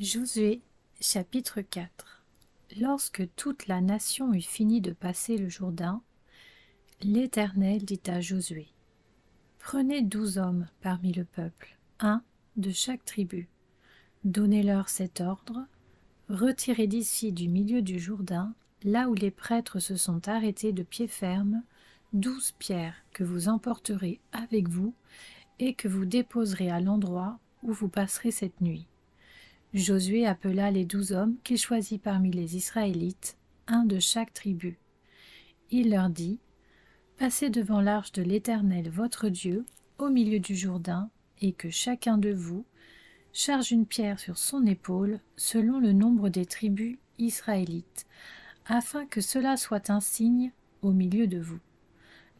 Josué, chapitre 4. Lorsque toute la nation eut fini de passer le Jourdain, l'Éternel dit à Josué, « Prenez 12 hommes parmi le peuple, un de chaque tribu. Donnez-leur cet ordre, retirez d'ici du milieu du Jourdain, là où les prêtres se sont arrêtés de pied ferme, 12 pierres que vous emporterez avec vous et que vous déposerez à l'endroit où vous passerez cette nuit. » Josué appela les 12 hommes qu'il choisit parmi les Israélites, un de chaque tribu. Il leur dit, « Passez devant l'arche de l'Éternel votre Dieu, au milieu du Jourdain, et que chacun de vous charge une pierre sur son épaule, selon le nombre des tribus israélites, afin que cela soit un signe au milieu de vous.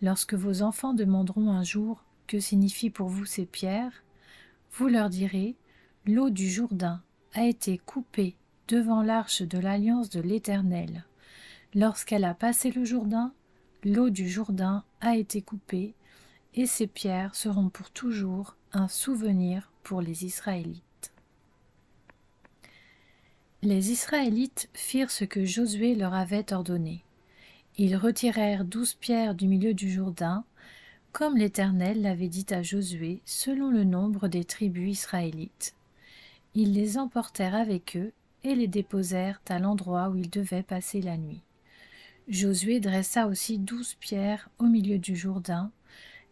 Lorsque vos enfants demanderont un jour, « Que signifient pour vous ces pierres ?» vous leur direz, « L'eau du Jourdain a été coupée devant l'arche de l'alliance de l'Éternel. Lorsqu'elle a passé le Jourdain, l'eau du Jourdain a été coupée, et ces pierres seront pour toujours un souvenir pour les Israélites. » Les Israélites firent ce que Josué leur avait ordonné. Ils retirèrent 12 pierres du milieu du Jourdain, comme l'Éternel l'avait dit à Josué, selon le nombre des tribus israélites. Ils les emportèrent avec eux et les déposèrent à l'endroit où ils devaient passer la nuit. Josué dressa aussi 12 pierres au milieu du Jourdain,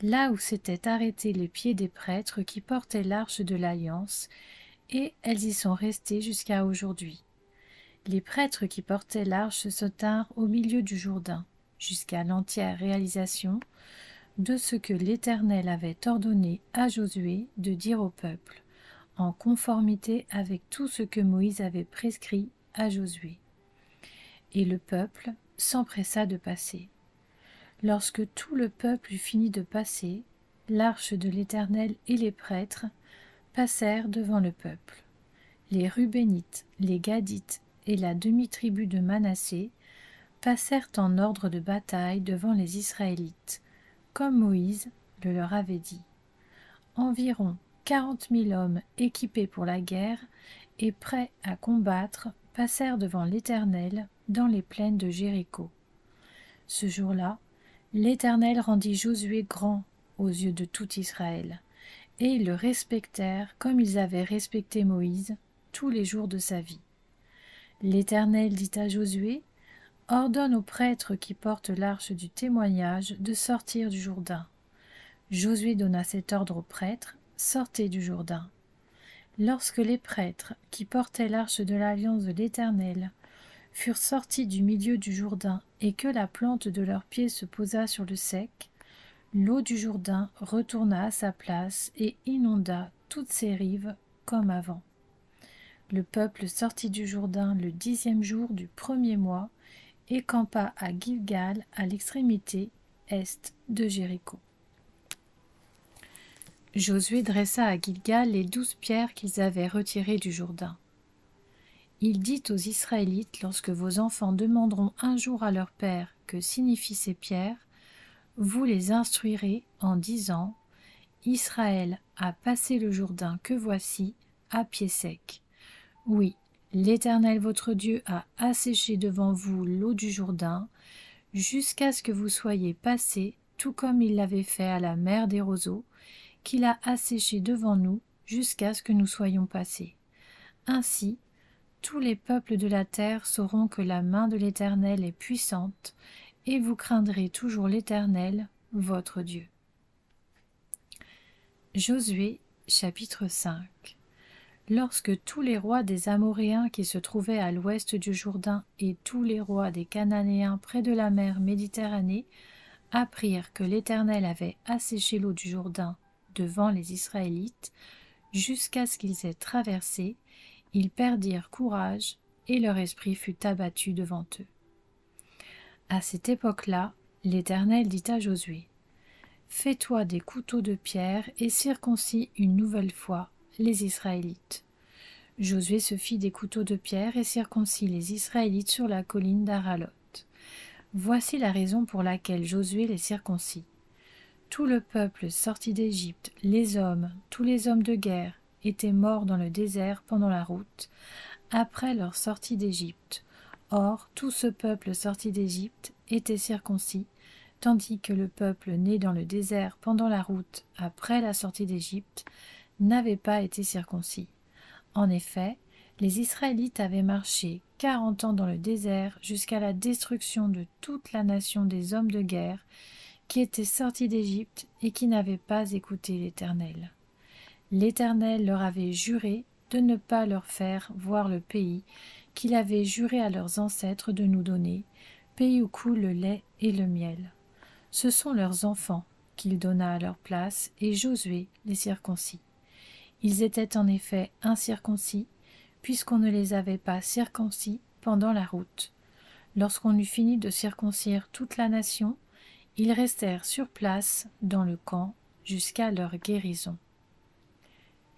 là où s'étaient arrêtés les pieds des prêtres qui portaient l'arche de l'Alliance, et elles y sont restées jusqu'à aujourd'hui. Les prêtres qui portaient l'arche se tinrent au milieu du Jourdain, jusqu'à l'entière réalisation de ce que l'Éternel avait ordonné à Josué de dire au peuple, en conformité avec tout ce que Moïse avait prescrit à Josué. Et le peuple s'empressa de passer. Lorsque tout le peuple eut fini de passer, l'arche de l'Éternel et les prêtres passèrent devant le peuple. Les Rubénites, les Gadites et la demi-tribu de Manassé passèrent en ordre de bataille devant les Israélites, comme Moïse le leur avait dit. Environ 40 000 hommes équipés pour la guerre et prêts à combattre passèrent devant l'Éternel dans les plaines de Jéricho. Ce jour-là, l'Éternel rendit Josué grand aux yeux de tout Israël, et ils le respectèrent comme ils avaient respecté Moïse tous les jours de sa vie. L'Éternel dit à Josué, « Ordonne aux prêtres qui portent l'arche du témoignage de sortir du Jourdain. » Josué donna cet ordre aux prêtres, « Sortez du Jourdain. » Lorsque les prêtres qui portaient l'arche de l'alliance de l'Éternel furent sortis du milieu du Jourdain et que la plante de leurs pieds se posa sur le sec, l'eau du Jourdain retourna à sa place et inonda toutes ses rives comme avant. Le peuple sortit du Jourdain le 10e jour du 1er mois et campa à Gilgal à l'extrémité est de Jéricho. Josué dressa à Gilgal les 12 pierres qu'ils avaient retirées du Jourdain. Il dit aux Israélites, lorsque vos enfants demanderont un jour à leur père que signifient ces pierres, vous les instruirez en disant, Israël a passé le Jourdain que voici, à pied sec. Oui, l'Éternel votre Dieu a asséché devant vous l'eau du Jourdain, jusqu'à ce que vous soyez passés, tout comme il l'avait fait à la mer des roseaux, qu'il a asséché devant nous jusqu'à ce que nous soyons passés. Ainsi, tous les peuples de la terre sauront que la main de l'Éternel est puissante, et vous craindrez toujours l'Éternel, votre Dieu. Josué, chapitre 5. Lorsque tous les rois des Amoréens qui se trouvaient à l'ouest du Jourdain et tous les rois des Cananéens près de la mer Méditerranée apprirent que l'Éternel avait asséché l'eau du Jourdain devant les Israélites, jusqu'à ce qu'ils aient traversé, ils perdirent courage et leur esprit fut abattu devant eux. À cette époque-là, l'Éternel dit à Josué, « Fais-toi des couteaux de pierre et circoncis une nouvelle fois les Israélites. » Josué se fit des couteaux de pierre et circoncit les Israélites sur la colline d'Aralot. Voici la raison pour laquelle Josué les circoncit. Tout le peuple sortit d'Égypte, les hommes, tous les hommes de guerre, étaient morts dans le désert pendant la route, après leur sortie d'Égypte. Or, tout ce peuple sorti d'Égypte était circoncis, tandis que le peuple né dans le désert pendant la route, après la sortie d'Égypte, n'avait pas été circoncis. En effet, les Israélites avaient marché 40 ans dans le désert jusqu'à la destruction de toute la nation des hommes de guerre qui étaient sortis d'Égypte et qui n'avaient pas écouté l'Éternel. L'Éternel leur avait juré de ne pas leur faire voir le pays qu'il avait juré à leurs ancêtres de nous donner, pays où coule le lait et le miel. Ce sont leurs enfants qu'il donna à leur place, et Josué les circoncis. Ils étaient en effet incirconcis, puisqu'on ne les avait pas circoncis pendant la route. Lorsqu'on eut fini de circoncire toute la nation, ils restèrent sur place dans le camp jusqu'à leur guérison.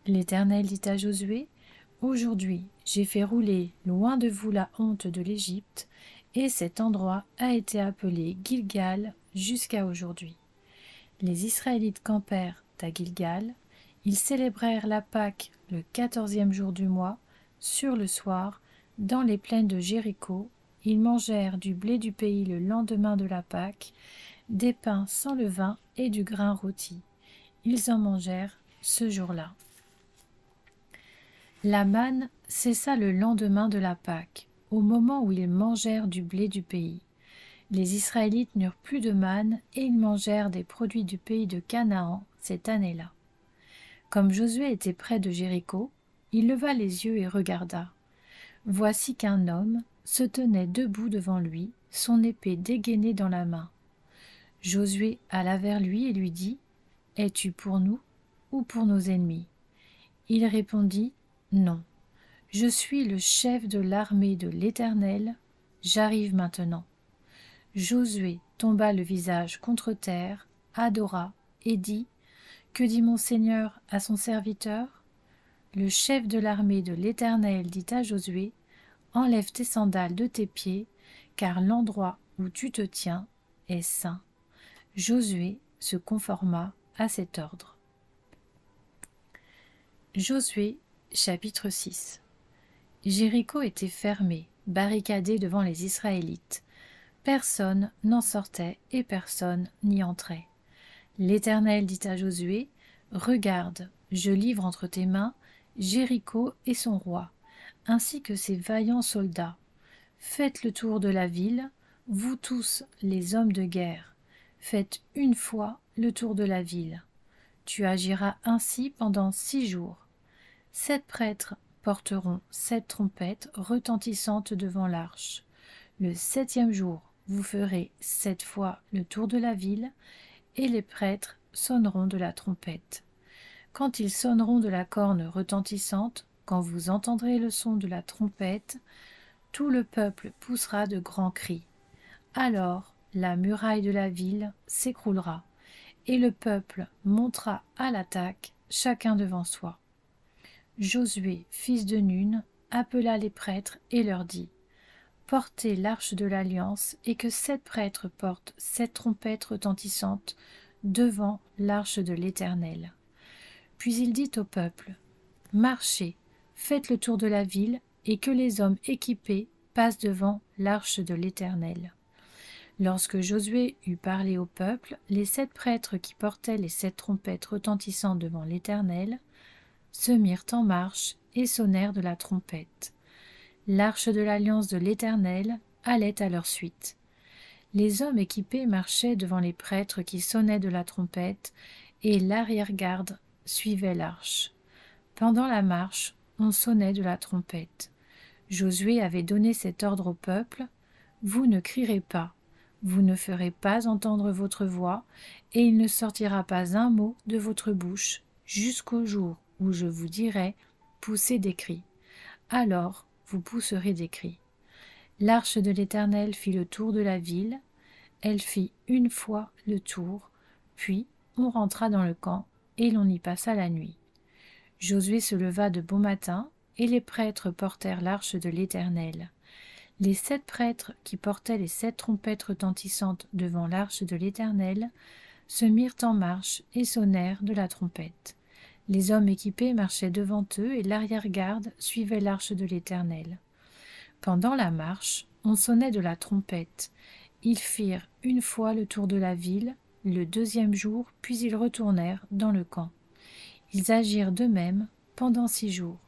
L'Éternel dit à Josué, « Aujourd'hui, j'ai fait rouler loin de vous la honte de l'Égypte, et cet endroit a été appelé Gilgal jusqu'à aujourd'hui. » Les Israélites campèrent à Gilgal, ils célébrèrent la Pâque le 14e jour du mois, sur le soir, dans les plaines de Jéricho, ils mangèrent du blé du pays le lendemain de la Pâque, des pains sans levain et du grain rôti. Ils en mangèrent ce jour-là. La manne cessa le lendemain de la Pâque, au moment où ils mangèrent du blé du pays. Les Israélites n'eurent plus de manne et ils mangèrent des produits du pays de Canaan cette année-là. Comme Josué était près de Jéricho, il leva les yeux et regarda. Voici qu'un homme se tenait debout devant lui, son épée dégainée dans la main. Josué alla vers lui et lui dit, « Es-tu pour nous ou pour nos ennemis ?» Il répondit, « Non, je suis le chef de l'armée de l'Éternel, j'arrive maintenant. » Josué tomba le visage contre terre, adora et dit, « Que dit mon Seigneur à son serviteur ?» Le chef de l'armée de l'Éternel dit à Josué, « Enlève tes sandales de tes pieds, car l'endroit où tu te tiens est saint. » Josué se conforma à cet ordre. Josué, chapitre 6. Jéricho était fermé, barricadé devant les Israélites. Personne n'en sortait et personne n'y entrait. L'Éternel dit à Josué, « Regarde, je livre entre tes mains Jéricho et son roi, ainsi que ses vaillants soldats. Faites le tour de la ville, vous tous les hommes de guerre. Faites une fois le tour de la ville. Tu agiras ainsi pendant 6 jours. 7 prêtres porteront 7 trompettes retentissantes devant l'arche. Le 7e jour, vous ferez 7 fois le tour de la ville, et les prêtres sonneront de la trompette. Quand ils sonneront de la corne retentissante, quand vous entendrez le son de la trompette, tout le peuple poussera de grands cris. Alors la muraille de la ville s'écroulera, et le peuple montera à l'attaque, chacun devant soi. Josué, fils de Nun, appela les prêtres et leur dit, « Portez l'arche de l'alliance, et que 7 prêtres portent 7 trompettes retentissantes devant l'arche de l'Éternel. » Puis il dit au peuple, « Marchez, faites le tour de la ville, et que les hommes équipés passent devant l'arche de l'Éternel. » Lorsque Josué eut parlé au peuple, les 7 prêtres qui portaient les 7 trompettes retentissantes devant l'Éternel se mirent en marche et sonnèrent de la trompette. L'arche de l'alliance de l'Éternel allait à leur suite. Les hommes équipés marchaient devant les prêtres qui sonnaient de la trompette, et l'arrière-garde suivait l'arche. Pendant la marche, on sonnait de la trompette. Josué avait donné cet ordre au peuple, « Vous ne crierez pas, vous ne ferez pas entendre votre voix, et il ne sortira pas un mot de votre bouche, jusqu'au jour où je vous dirai, poussez des cris. Alors vous pousserez des cris. » L'arche de l'Éternel fit le tour de la ville, elle fit une fois le tour, puis on rentra dans le camp, et l'on y passa la nuit. Josué se leva de bon matin, et les prêtres portèrent l'arche de l'Éternel. Les 7 prêtres qui portaient les 7 trompettes retentissantes devant l'arche de l'Éternel se mirent en marche et sonnèrent de la trompette. Les hommes équipés marchaient devant eux et l'arrière-garde suivait l'arche de l'Éternel. Pendant la marche, on sonnait de la trompette. Ils firent une fois le tour de la ville, le deuxième jour, puis ils retournèrent dans le camp. Ils agirent de même pendant 6 jours.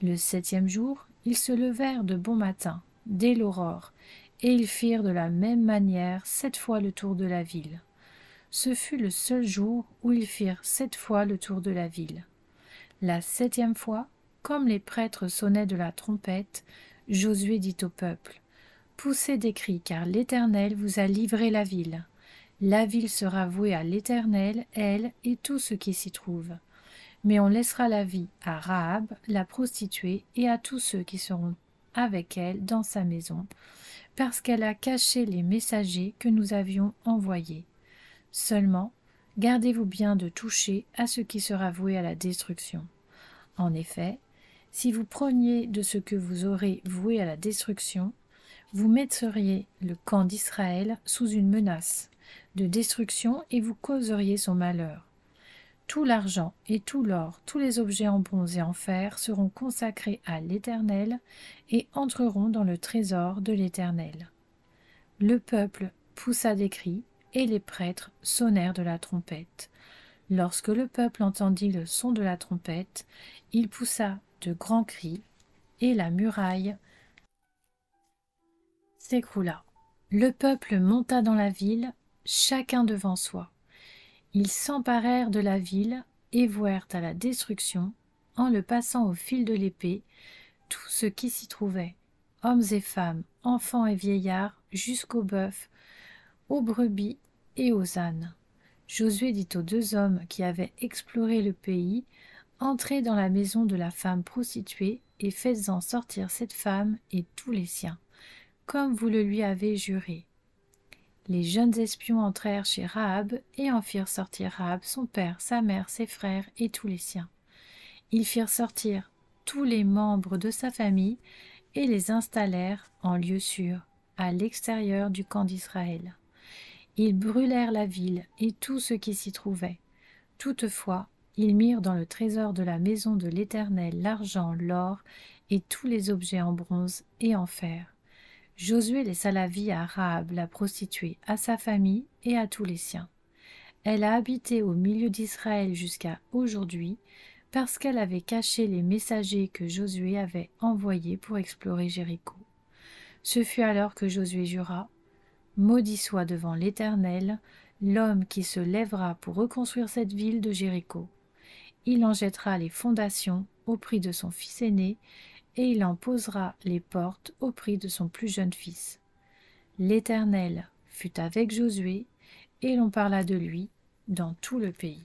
Le 7e jour, ils se levèrent de bon matin, dès l'aurore, et ils firent de la même manière 7 fois le tour de la ville. Ce fut le seul jour où ils firent 7 fois le tour de la ville. La 7e fois, comme les prêtres sonnaient de la trompette, Josué dit au peuple : « Poussez des cris, car l'Éternel vous a livré la ville. La ville sera vouée à l'Éternel, elle et tout ce qui s'y trouve. Mais on laissera la vie à Rahab, la prostituée, et à tous ceux qui seront avec elle dans sa maison, parce qu'elle a caché les messagers que nous avions envoyés. Seulement, gardez-vous bien de toucher à ce qui sera voué à la destruction. En effet, si vous preniez de ce que vous aurez voué à la destruction, vous metteriez le camp d'Israël sous une menace de destruction et vous causeriez son malheur. Tout l'argent et tout l'or, tous les objets en bronze et en fer seront consacrés à l'Éternel et entreront dans le trésor de l'Éternel. » Le peuple poussa des cris et les prêtres sonnèrent de la trompette. Lorsque le peuple entendit le son de la trompette, il poussa de grands cris et la muraille s'écroula. Le peuple monta dans la ville, chacun devant soi. Ils s'emparèrent de la ville et vouèrent à la destruction, en le passant au fil de l'épée, tout ce qui s'y trouvait, hommes et femmes, enfants et vieillards, jusqu'aux bœufs, aux brebis et aux ânes. Josué dit aux 2 hommes qui avaient exploré le pays : « Entrez dans la maison de la femme prostituée et faites-en sortir cette femme et tous les siens, comme vous le lui avez juré. » Les jeunes espions entrèrent chez Rahab et en firent sortir Rahab, son père, sa mère, ses frères et tous les siens. Ils firent sortir tous les membres de sa famille et les installèrent en lieu sûr, à l'extérieur du camp d'Israël. Ils brûlèrent la ville et tout ce qui s'y trouvait. Toutefois, ils mirent dans le trésor de la maison de l'Éternel l'argent, l'or et tous les objets en bronze et en fer. Josué laissa la vie à Rahab la prostituée, à sa famille et à tous les siens. Elle a habité au milieu d'Israël jusqu'à aujourd'hui, parce qu'elle avait caché les messagers que Josué avait envoyés pour explorer Jéricho. Ce fut alors que Josué jura : « Maudit soit devant l'Éternel l'homme qui se lèvera pour reconstruire cette ville de Jéricho. Il en jettera les fondations au prix de son fils aîné, et il en posera les portes au prix de son plus jeune fils. » L'Éternel fut avec Josué, et l'on parla de lui dans tout le pays.